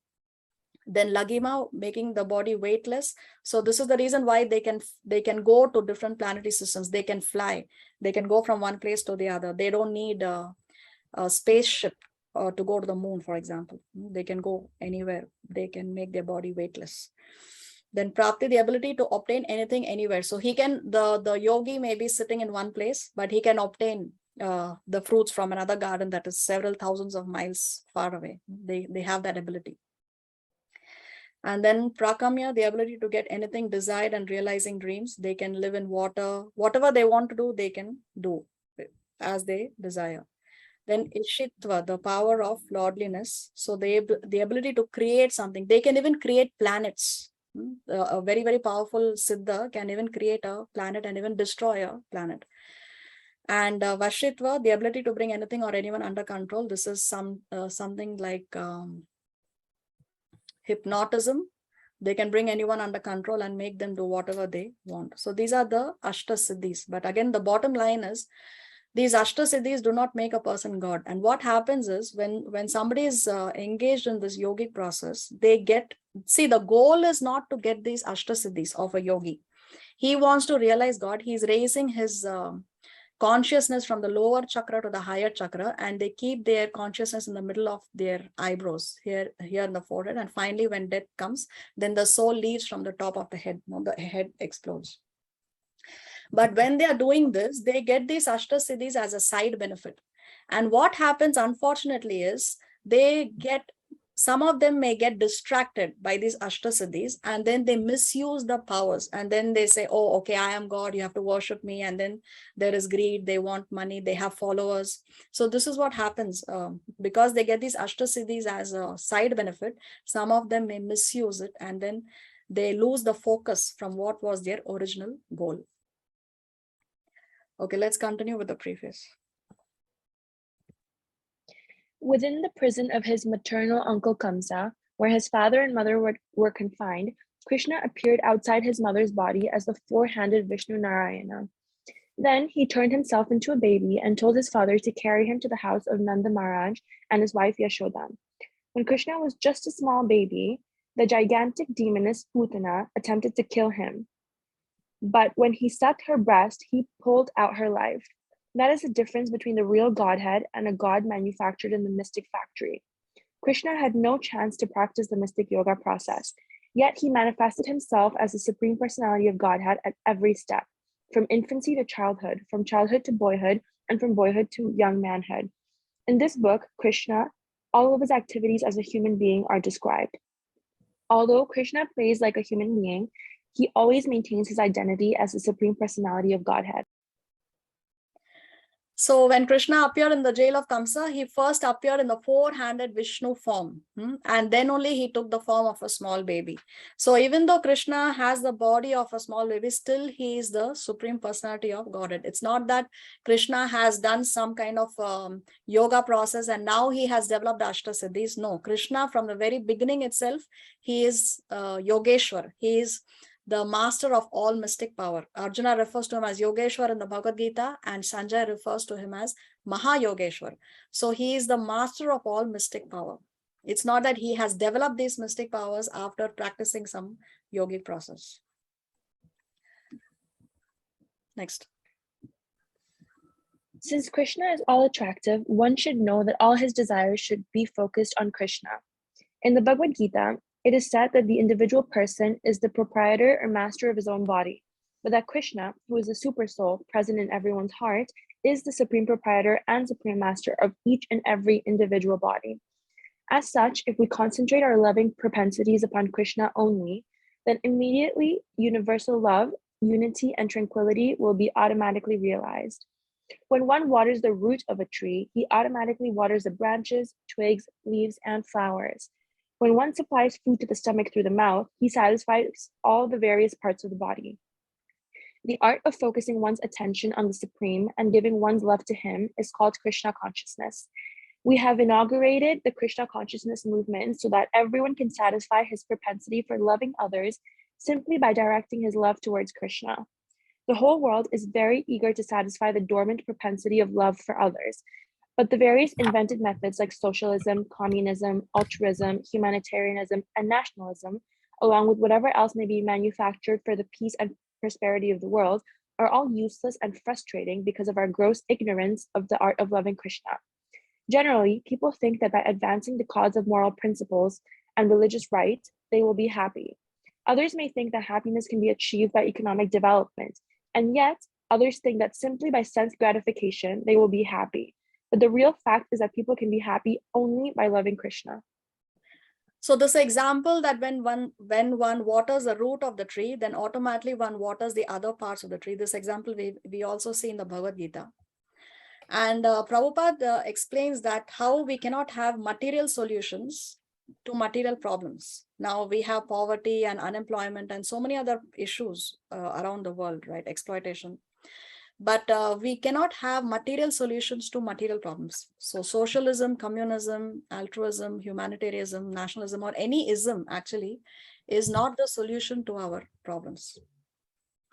Then Lagima, making the body weightless. So this is the reason why they can go to different planetary systems. They can fly. They can go from one place to the other. They don't need a spaceship to go to the moon, for example. They can go anywhere. They can make their body weightless. Then Prapti, the ability to obtain anything anywhere. So he can, the yogi may be sitting in one place, but he can obtain the fruits from another garden that is several thousands of miles far away. They have that ability. And then Prakamya, the ability to get anything desired and realizing dreams. They can live in water. Whatever they want to do, they can do as they desire. Then Ishitva, the power of lordliness. So the ability to create something. They can even create planets. A very, very powerful Siddha can even create a planet and even destroy a planet. And Vashitva, the ability to bring anything or anyone under control. This is something like hypnotism. They can bring anyone under control and make them do whatever they want. So these are the Ashtasiddhis. But again, the bottom line is, these Ashtasiddhis do not make a person God. And what happens is when somebody is engaged in this yogic process, they get, see, the goal is not to get these Ashtasiddhis of a yogi. He wants to realize God. He's raising his consciousness from the lower chakra to the higher chakra, and they keep their consciousness in the middle of their eyebrows, here in the forehead. And finally, when death comes, then the soul leaves from the top of the head. The head explodes. But when they are doing this, they get these Ashtasiddhis as a side benefit. And what happens, unfortunately, is they get some of them may get distracted by these Ashtasiddhis, and then they misuse the powers. And then they say, oh, okay, I am God, you have to worship me. And then there is greed, they want money, they have followers. So this is what happens. Because they get these Ashtasiddhis as a side benefit, some of them may misuse it, and then they lose the focus from what was their original goal. Okay, let's continue with the preface. Within the prison of his maternal uncle Kamsa, where his father and mother were confined, Krishna appeared outside his mother's body as the four-handed Vishnu Narayana. Then he turned himself into a baby and told his father to carry him to the house of Nanda Maharaj and his wife Yashoda. When Krishna was just a small baby, the gigantic demoness Putana attempted to kill him. But when he sucked her breast, he pulled out her life. That is the difference between the real Godhead and a God manufactured in the mystic factory. Krishna had no chance to practice the mystic yoga process, yet he manifested himself as the Supreme Personality of Godhead at every step, from infancy to childhood, from childhood to boyhood, and from boyhood to young manhood. In this book, Krishna, all of his activities as a human being are described. Although Krishna plays like a human being, he always maintains his identity as the Supreme Personality of Godhead. So when Krishna appeared in the jail of Kamsa, he first appeared in the four-handed Vishnu form, and then only he took the form of a small baby. So even though Krishna has the body of a small baby, still he is the Supreme Personality of Godhead. It's not that Krishna has done some kind of yoga process and now he has developed Ashtasiddhis. No, Krishna from the very beginning itself, he is Yogeshwar. He is the master of all mystic power. Arjuna refers to him as Yogeshwar in the Bhagavad-Gita, and Sanjay refers to him as Maha-Yogeshwar. So he is the master of all mystic power. It's not that he has developed these mystic powers after practicing some yogic process. Next. Since Krishna is all attractive, one should know that all his desires should be focused on Krishna. In the Bhagavad-Gita, it is said that the individual person is the proprietor or master of his own body, but that Krishna, who is the super soul present in everyone's heart, is the supreme proprietor and supreme master of each and every individual body. As such, if we concentrate our loving propensities upon Krishna only, then immediately universal love, unity, and tranquility will be automatically realized. When one waters the root of a tree, he automatically waters the branches, twigs, leaves, and flowers. When one supplies food to the stomach through the mouth, he satisfies all the various parts of the body. The art of focusing one's attention on the Supreme and giving one's love to him is called Krishna Consciousness. We have inaugurated the Krishna Consciousness movement so that everyone can satisfy his propensity for loving others simply by directing his love towards Krishna. The whole world is very eager to satisfy the dormant propensity of love for others, but the various invented methods like socialism, communism, altruism, humanitarianism, and nationalism, along with whatever else may be manufactured for the peace and prosperity of the world, are all useless and frustrating because of our gross ignorance of the art of loving Krishna. Generally, people think that by advancing the cause of moral principles and religious right, they will be happy. Others may think that happiness can be achieved by economic development, and yet others think that simply by sense gratification, they will be happy. But the real fact is that people can be happy only by loving Krishna. So this example that when one waters the root of the tree, then automatically one waters the other parts of the tree. This example we also see in the Bhagavad-Gita. And Prabhupada explains that how we cannot have material solutions to material problems. Now we have poverty and unemployment and so many other issues around the world, right? Exploitation. But we cannot have material solutions to material problems. So socialism, communism, altruism, humanitarianism, nationalism, or any ism actually is not the solution to our problems.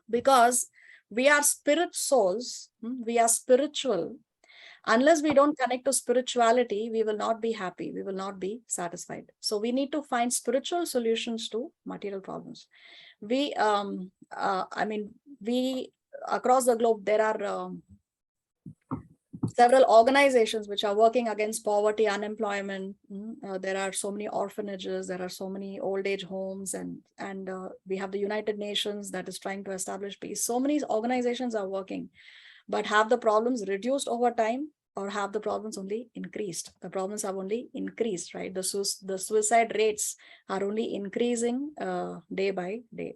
Because we are spirit souls, we are spiritual. Unless we don't connect to spirituality, we will not be happy, we will not be satisfied. So we need to find spiritual solutions to material problems. We across the globe, there are several organizations which are working against poverty, unemployment. There are so many orphanages, there are so many old age homes, and we have the United Nations that is trying to establish peace. So many organizations are working, but have the problems reduced over time? or have the problems only increased. The problems have only increased, right? The suicide rates are only increasing day by day.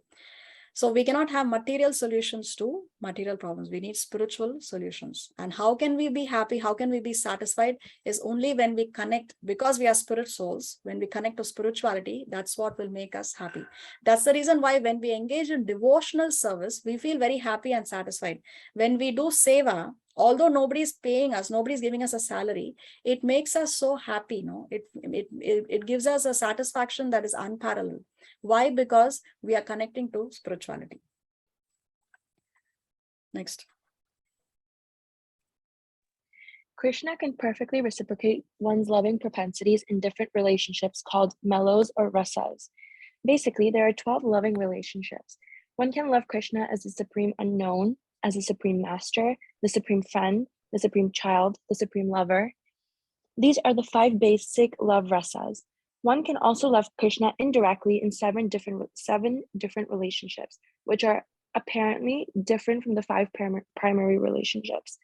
So we cannot have material solutions to material problems. We need spiritual solutions. And how can we be happy? How can we be satisfied? Is only when we connect, because we are spirit souls, when we connect to spirituality, that's what will make us happy. That's the reason why when we engage in devotional service, we feel very happy and satisfied. When we do seva, although nobody's paying us, nobody's giving us a salary, it makes us so happy. No, it gives us a satisfaction that is unparalleled. Why? Because we are connecting to spirituality. Next. Krishna can perfectly reciprocate one's loving propensities in different relationships called mellows or rasas. Basically, there are 12 loving relationships. One can love Krishna as the supreme unknown, as the supreme master, the supreme friend, the supreme child, the supreme lover. These are the 5 basic love rasas. One can also love Krishna indirectly in 7 different relationships, which are apparently different from the 5 primary relationships.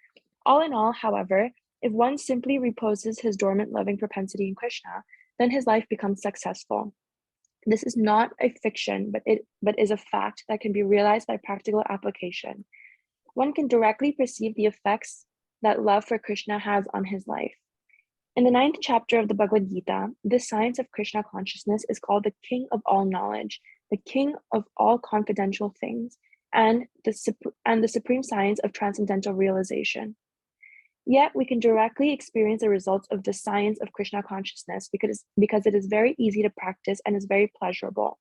All in all, however, if one simply reposes his dormant loving propensity in Krishna, then his life becomes successful. This is not a fiction, but is a fact that can be realized by practical application. One can directly perceive the effects that love for Krishna has on his life. In the 9th chapter of the Bhagavad-Gita, this science of Krishna consciousness is called the king of all knowledge, the king of all confidential things, and the supreme science of transcendental realization. Yet we can directly experience the results of the science of Krishna consciousness because it is very easy to practice and is very pleasurable.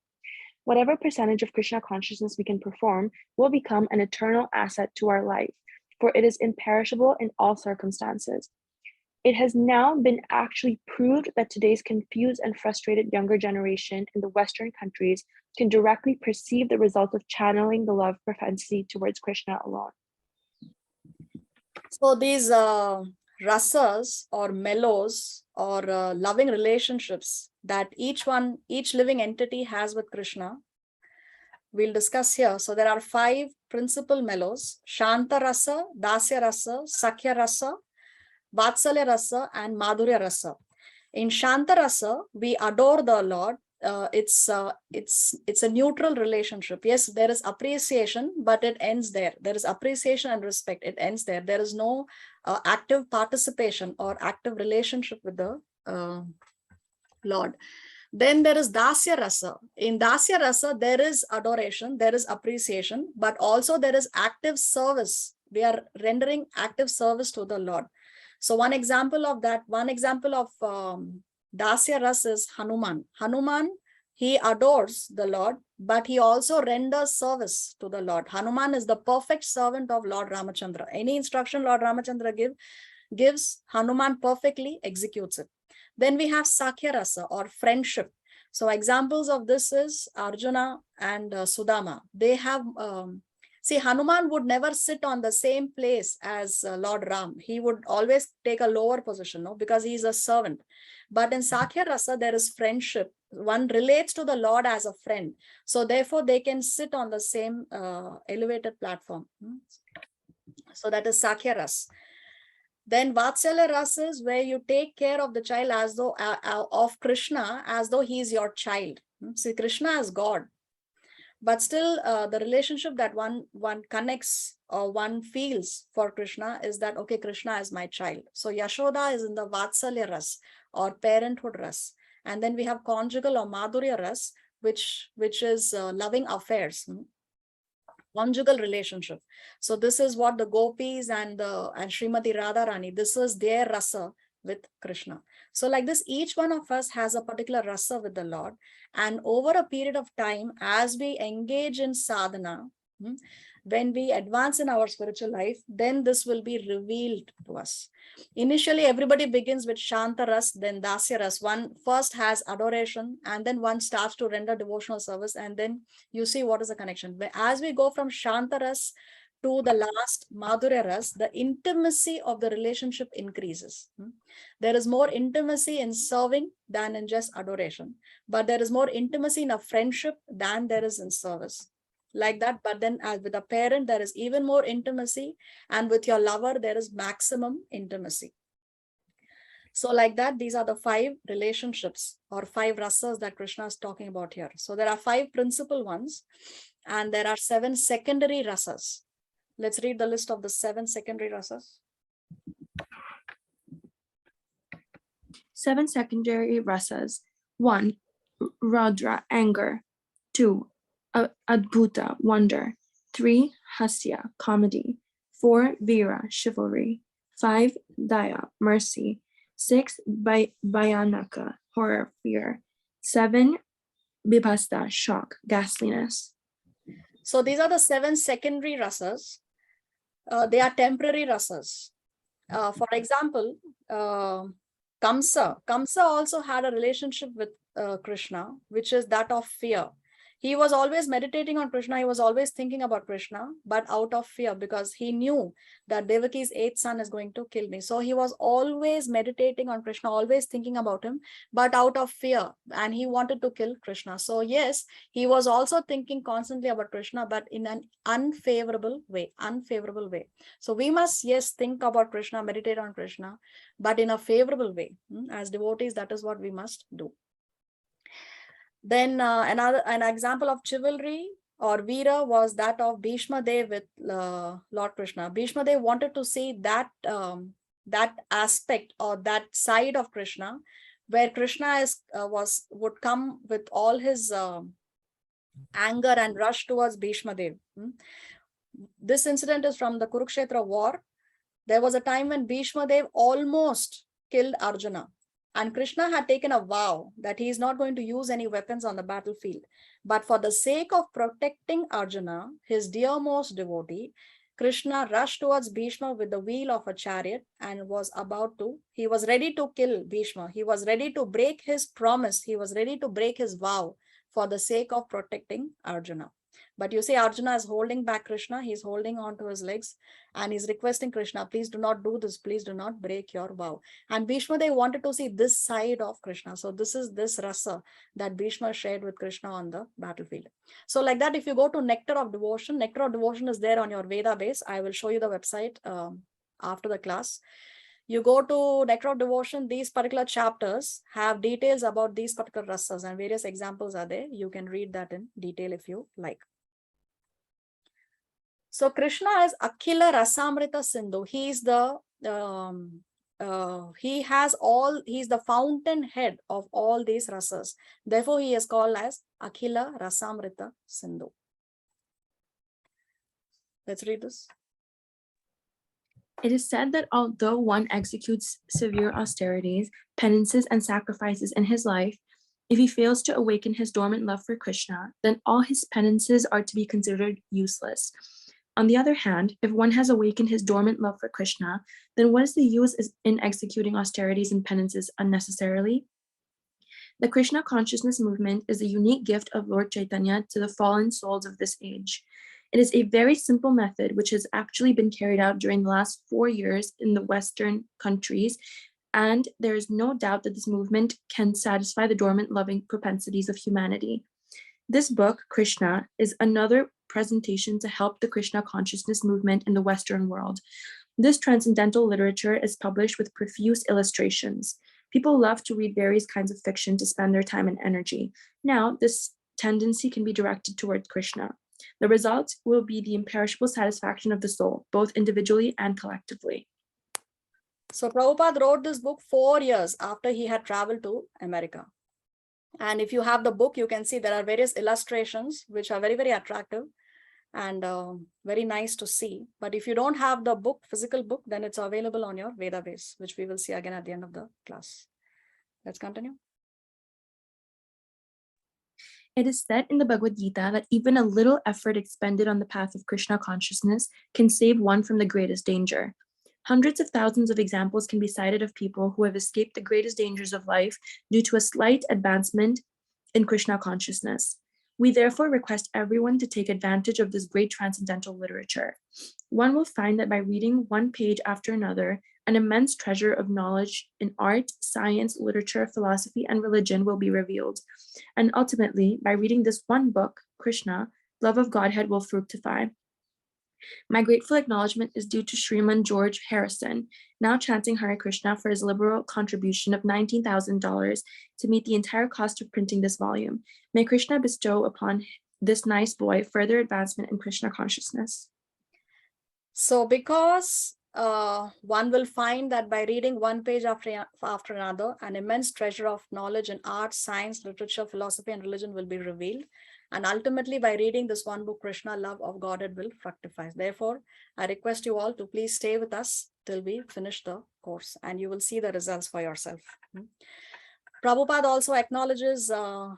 Whatever percentage of Krishna consciousness we can perform will become an eternal asset to our life, for it is imperishable in all circumstances. It has now been actually proved that today's confused and frustrated younger generation in the Western countries can directly perceive the result of channeling the love propensity towards Krishna alone. So these rasas or mellows or loving relationships that each living entity has with Krishna, we'll discuss here. So there are 5 principal mellows: Shanta Rasa, Dasya Rasa, Sakhya Rasa, Vatsalya Rasa, and Madhurya Rasa. In Shanta Rasa, we adore the Lord. It's a neutral relationship. Yes, there is appreciation, but it ends there. There is appreciation and respect. It ends there. There is no active participation or active relationship with the Lord. Then there is Dasya Rasa. In Dasya Rasa, there is adoration, there is appreciation, but also there is active service. We are rendering active service to the Lord. So one example of Dasya Rasa is Hanuman. Hanuman, he adores the Lord, but he also renders service to the Lord. Hanuman is the perfect servant of Lord Ramachandra. Any instruction Lord Ramachandra gives, Hanuman perfectly executes it. Then we have Sakhya Rasa or friendship. So examples of this is Arjuna and Sudama. They have, see, Hanuman would never sit on the same place as Lord Ram. He would always take a lower position, no, because he is a servant. But in Sakhya Rasa, there is friendship. One relates to the Lord as a friend. So therefore, they can sit on the same elevated platform. So that is Sakhya Rasa. Then Vatsalya Rasa is where you take care of the child as though, of Krishna, as though he is your child. See, Krishna is God. But still, the relationship that one connects or one feels for Krishna is that, okay, Krishna is my child. So Yashoda is in the Vatsalya Ras or parenthood Ras. And then we have conjugal or Madhurya Ras, which is loving affairs, conjugal relationship. So this is what the gopis and Srimati Radharani, this is their rasa with Krishna. So like this, each one of us has a particular rasa with the Lord. And over a period of time, as we engage in sadhana, when we advance in our spiritual life, then this will be revealed to us. Initially, everybody begins with Shanta Ras, then Dasya Ras. One first has adoration, and then one starts to render devotional service, and then you see what is the connection. But as we go from Shanta Ras to the last Madhurya Ras, the intimacy of the relationship increases. There is more intimacy in serving than in just adoration, but there is more intimacy in a friendship than there is in service. Like that, but then as with a parent, there is even more intimacy, and with your lover, there is maximum intimacy. So like that, these are the 5 relationships or 5 rasas that Krishna is talking about here. So there are 5 principal ones and there are 7 secondary rasas. Let's read the list of the 7 secondary rasas. 7 secondary rasas. 1. Raudra, anger. 2. Adbhuta, wonder. 3. Hasya, comedy. 4. Vira, chivalry. 5. Daya, mercy. 6. Bhayanaka, horror, fear. 7. Bibhasta, shock, ghastliness. So these are the 7 secondary rasas. They are temporary rasas. For example, Kamsa also had a relationship with Krishna, which is that of fear. He was always meditating on Krishna. He was always thinking about Krishna, but out of fear, because he knew that Devaki's 8th son is going to kill me. So he was always meditating on Krishna, always thinking about him, but out of fear. And he wanted to kill Krishna. So yes, he was also thinking constantly about Krishna, but in an unfavorable way. So we must, yes, think about Krishna, meditate on Krishna, but in a favorable way. As devotees, that is what we must do. Then an example of chivalry or Veera was that of Bhishma Dev with Lord Krishna. Bhishma Dev wanted to see that that aspect or that side of Krishna, where Krishna would come with all his anger and rush towards Bhishma Dev. This incident is from the Kurukshetra war. There was a time when Bhishma Dev almost killed Arjuna. And Krishna had taken a vow that he is not going to use any weapons on the battlefield. But for the sake of protecting Arjuna, his dearmost devotee, Krishna rushed towards Bhishma with the wheel of a chariot and he was ready to kill Bhishma. He was ready to break his promise. He was ready to break his vow for the sake of protecting Arjuna. But you see, Arjuna is holding back Krishna. He's holding on to his legs and he's requesting Krishna, please do not do this. Please do not break your vow. And Bhishma, they wanted to see this side of Krishna. So this is this rasa that Bhishma shared with Krishna on the battlefield. So like that, if you go to Nectar of Devotion is there on your Veda base. I will show you the website after the class. You go to Nectar of Devotion, these particular chapters have details about these particular rasas and various examples are there. You can read that in detail if you like. So Krishna is Akhila Rasamrita Sindhu. He's the he's the fountainhead of all these rasas. Therefore, he is called as Akhila Rasamrita Sindhu. Let's read this. It is said that although one executes severe austerities, penances, and sacrifices in his life, if he fails to awaken his dormant love for Krishna, then all his penances are to be considered useless. On the other hand, if one has awakened his dormant love for Krishna, then what is the use in executing austerities and penances unnecessarily? The Krishna Consciousness movement is a unique gift of Lord Chaitanya to the fallen souls of this age. It is a very simple method which has actually been carried out during the last 4 years in the Western countries, and there is no doubt that this movement can satisfy the dormant loving propensities of humanity. This book, Krishna, is another presentation to help the Krishna Consciousness movement in the Western world. This transcendental literature is published with profuse illustrations. People love to read various kinds of fiction to spend their time and energy. Now, this tendency can be directed toward Krishna. The result will be the imperishable satisfaction of the soul, both individually and collectively. So Prabhupada wrote this book 4 years after he had traveled to America. And if you have the book, you can see there are various illustrations which are very, very attractive and very nice to see. But if you don't have the book, physical book, then it's available on your Veda base, which we will see again at the end of the class. Let's continue. It is said in the Bhagavad-Gita that even a little effort expended on the path of Krishna consciousness can save one from the greatest danger. Hundreds of thousands of examples can be cited of people who have escaped the greatest dangers of life due to a slight advancement in Krishna consciousness. We therefore request everyone to take advantage of this great transcendental literature. One will find that by reading one page after another, an immense treasure of knowledge in art, science, literature, philosophy, and religion will be revealed. And ultimately, by reading this one book, Krishna, love of Godhead will fructify. My grateful acknowledgement is due to Sriman George Harrison, now chanting Hare Krishna, for his liberal contribution of $19,000 to meet the entire cost of printing this volume. May Krishna bestow upon this nice boy further advancement in Krishna consciousness. So because one will find that by reading one page after another, an immense treasure of knowledge in art, science, literature, philosophy, and religion will be revealed. And ultimately, by reading this one book, Krishna, love of Godhead will fructify. Therefore, I request you all to please stay with us till we finish the course, and you will see the results for yourself. Prabhupada also acknowledges the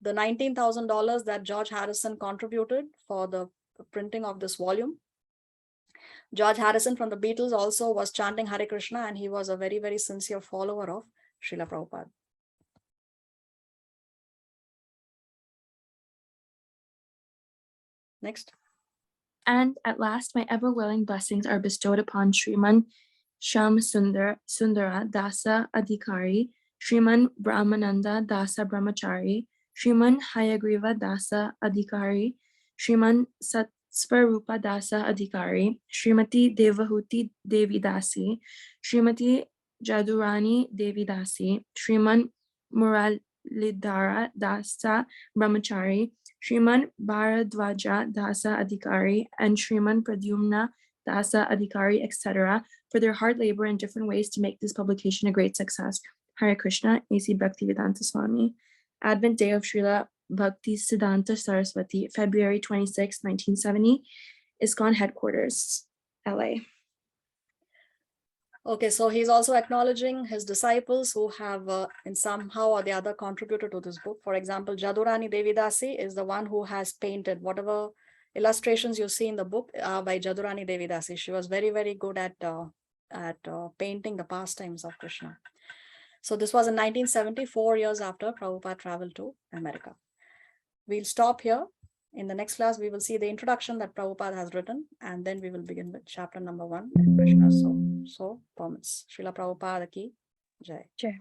$19,000 that George Harrison contributed for the printing of this volume. George Harrison from the Beatles also was chanting Hare Krishna, and he was a very, very sincere follower of Srila Prabhupada. Next. And at last, my ever-willing blessings are bestowed upon Sriman Sham Sundara Dasa Adhikari, Sriman Brahmananda Dasa Brahmachari, Sriman Hayagriva Dasa Adhikari, Sriman Satsvarupa Dasa Adhikari, Srimati Devahuti Devi Dasi, Srimati Jadurani Devi Dasi, Sriman Muralidhara Dasa Brahmachari, Sriman Bharadwaja Dasa Adhikari, and Sriman Pradyumna Dasa Adhikari, etc., for their hard labor in different ways to make this publication a great success. Hare Krishna, A.C. Bhaktivedanta Swami. Advent Day of Srila Bhakti Siddhanta Saraswati, February 26, 1970, ISKCON Headquarters, LA. Okay, so he's also acknowledging his disciples who have in somehow or the other contributed to this book. For example, Jadurani Devidasi is the one who has painted whatever illustrations you see in the book by Jadurani Devidasi. She was very, very good at painting the pastimes of Krishna. So this was in 1970, 4 years after Prabhupada traveled to America. We'll stop here. In the next class, we will see the introduction that Prabhupada has written, and then we will begin with chapter number 1, Krishna so permits. Srila Prabhupada ki Jai. Jai.